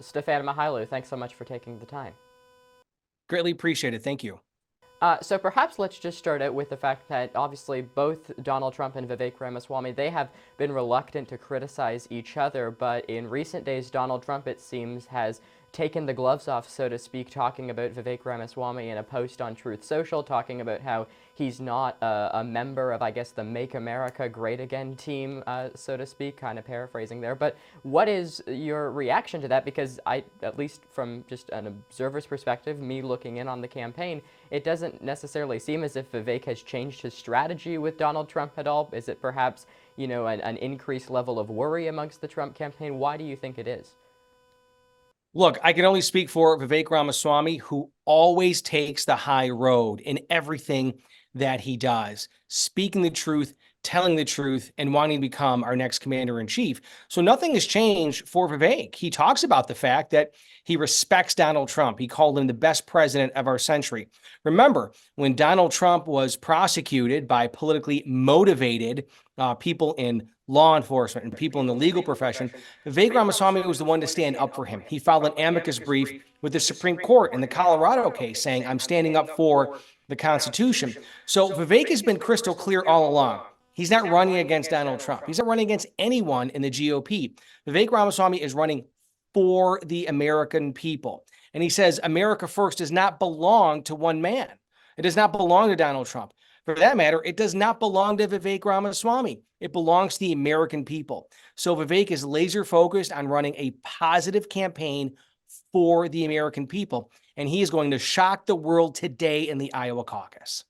Stefan Mihailu, thanks so much for taking the time. Greatly appreciated. Thank you. So perhaps let's just start out with the fact that obviously both Donald Trump and Vivek Ramaswamy, they have been reluctant to criticize each other, but in recent days, Donald Trump, it seems, has taken the gloves off, so to speak, talking about Vivek Ramaswamy in a post on Truth Social, talking about how he's not a member of, I guess, the Make America Great Again team, so to speak, kind of paraphrasing there. But what is your reaction to that? Because at least from just an observer's perspective, me looking in on the campaign, it doesn't necessarily seem as if Vivek has changed his strategy with Donald Trump at all. Is it perhaps, an increased level of worry amongst the Trump campaign? Why do you think it is? Look, I can only speak for Vivek Ramaswamy, who always takes the high road in everything that he does, speaking the truth, telling the truth, and wanting to become our next commander-in-chief. So nothing has changed for Vivek. He talks about the fact that he respects Donald Trump. He called him the best president of our century. Remember, when Donald Trump was prosecuted by politically motivated people in law enforcement and people in the legal profession, Vivek Ramaswamy was the one to stand up for him. He filed an amicus brief with the Supreme Court in the Colorado case saying, I'm standing up for the Constitution. So Vivek has been crystal clear all along. He's not running against Donald Trump. He's not running against anyone in the GOP. Vivek Ramaswamy is running for the American people. And he says America First does not belong to one man. It does not belong to Donald Trump. For that matter, it does not belong to Vivek Ramaswamy. It belongs to the American people. So Vivek is laser focused on running a positive campaign for the American people. And he is going to shock the world today in the Iowa caucus.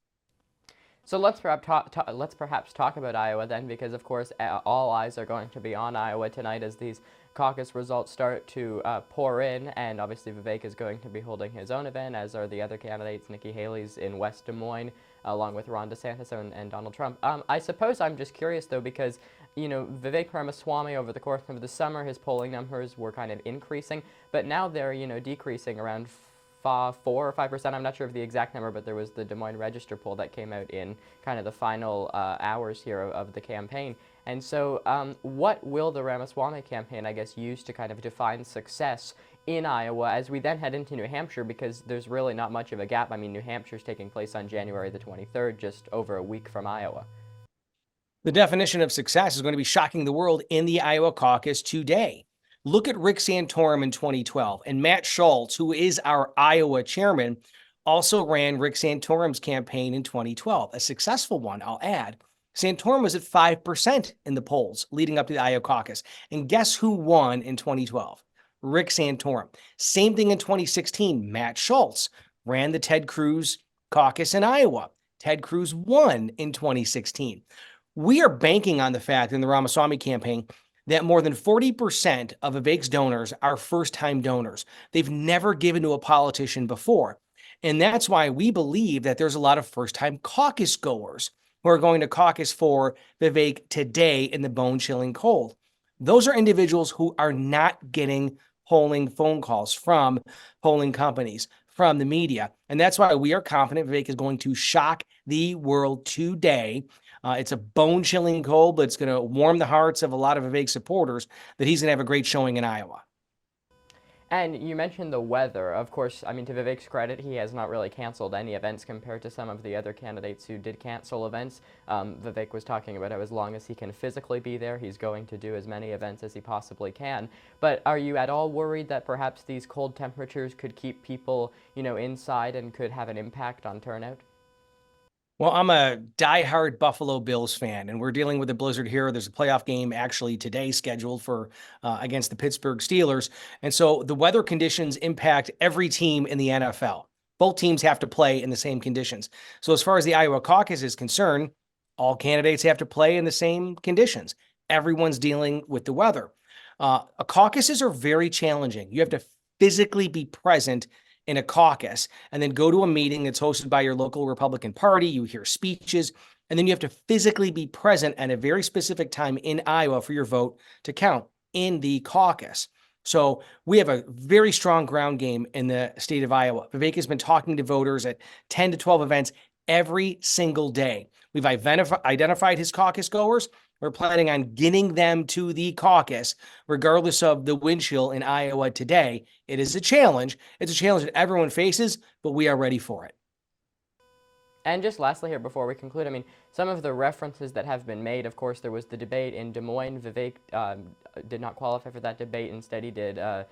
So let's perhaps talk about Iowa then, because of course all eyes are going to be on Iowa tonight as these caucus results start to pour in, and obviously Vivek is going to be holding his own event, as are the other candidates. Nikki Haley's in West Des Moines, along with Ron DeSantis and Donald Trump. I suppose I'm just curious though, because Vivek Ramaswamy over the course of the summer, his polling numbers were kind of increasing, but now they're decreasing around 4 or 5%. I'm not sure of the exact number, but there was the Des Moines Register poll that came out in kind of the final hours here of the campaign. And so what will the Ramaswamy campaign, I guess, use to kind of define success in Iowa as we then head into New Hampshire, because there's really not much of a gap. I mean, New Hampshire's taking place on January the 23rd, just over a week from Iowa. The definition of success is going to be shocking the world in the Iowa caucus today. Look at Rick Santorum in 2012, and Matt Schultz, who is our Iowa chairman, also ran Rick Santorum's campaign in 2012, a successful one, I'll add. Santorum was at 5% in the polls leading up to the Iowa caucus. And guess who won in 2012? Rick Santorum. Same thing in 2016. Matt Schultz ran the Ted Cruz caucus in Iowa. Ted Cruz won in 2016. We are banking on the fact in the Ramaswamy campaign that more than 40% of Vivek's donors are first-time donors. They've never given to a politician before. And that's why we believe that there's a lot of first-time caucus goers who are going to caucus for Vivek today in the bone-chilling cold. Those are individuals who are not getting polling phone calls from polling companies, from the media. And that's why we are confident Vivek is going to shock the world today. It's a bone-chilling cold, but it's going to warm the hearts of a lot of Vivek supporters that he's going to have a great showing in Iowa. And you mentioned the weather. Of course, I mean, to Vivek's credit, he has not really canceled any events compared to some of the other candidates who did cancel events. Vivek was talking about how as long as he can physically be there, he's going to do as many events as he possibly can. But are you at all worried that perhaps these cold temperatures could keep people, inside and could have an impact on turnout? Well, I'm a diehard Buffalo Bills fan, and we're dealing with a blizzard here. There's a playoff game actually today scheduled for against the Pittsburgh Steelers. And so the weather conditions impact every team in the NFL. Both teams have to play in the same conditions. So as far as the Iowa caucus is concerned, all candidates have to play in the same conditions. Everyone's dealing with the weather. Caucuses are very challenging. You have to physically be present in a caucus and then go to a meeting that's hosted by your local Republican Party. You hear speeches, and then you have to physically be present at a very specific time in Iowa for your vote to count in the caucus. So we have a very strong ground game in the state of Iowa. Vivek has been talking to voters at 10 to 12 events every single day. We've identified his caucus goers. We're planning on getting them to the caucus, regardless of the wind chill in Iowa today. It is a challenge. It's a challenge that everyone faces, but we are ready for it. And just lastly here before we conclude, I mean, some of the references that have been made, of course, there was the debate in Des Moines. Vivek did not qualify for that debate. Instead, he did a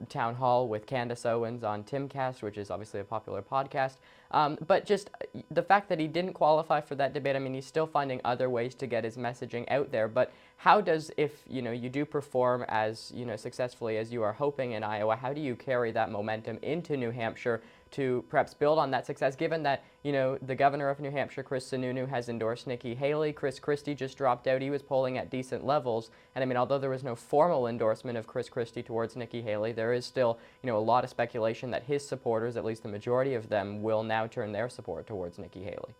town hall with Candace Owens on Timcast, which is obviously a popular podcast. But just the fact that he didn't qualify for that debate, I mean, he's still finding other ways to get his messaging out there. But how does, if, you do perform as, successfully as you are hoping in Iowa, how do you carry that momentum into New Hampshire to perhaps build on that success, given that, the governor of New Hampshire, Chris Sununu, has endorsed Nikki Haley. Chris Christie just dropped out. He was polling at decent levels. And I mean, although there was no formal endorsement of Chris Christie towards Nikki Haley, there is still, a lot of speculation that his supporters, at least the majority of them, will now turn their support towards Nikki Haley.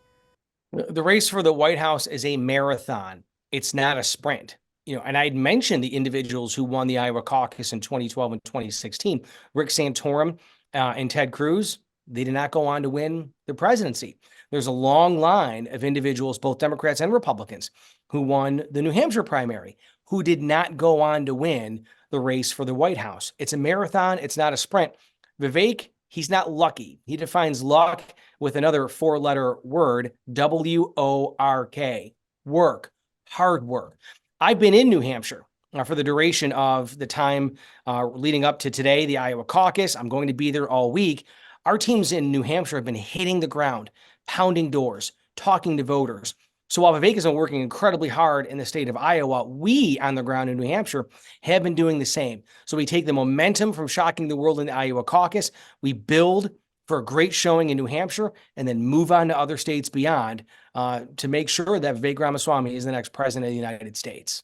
The race for the White House is a marathon. It's not a sprint. And I'd mentioned the individuals who won the Iowa caucus in 2012 and 2016, Rick Santorum and Ted Cruz. They did not go on to win the presidency. There's a long line of individuals, both Democrats and Republicans, who won the New Hampshire primary, who did not go on to win the race for the White House. It's a marathon. It's not a sprint. Vivek, he's not lucky. He defines luck with another four-letter word, W-O-R-K, work, hard work. I've been in New Hampshire for the duration of the time leading up to today, the Iowa caucus. I'm going to be there all week. Our teams in New Hampshire have been hitting the ground, pounding doors, talking to voters. So while Vivek has been working incredibly hard in the state of Iowa, we on the ground in New Hampshire have been doing the same. So we take the momentum from shocking the world in the Iowa caucus, we build for a great showing in New Hampshire, and then move on to other states beyond to make sure that Vivek Ramaswamy is the next president of the United States.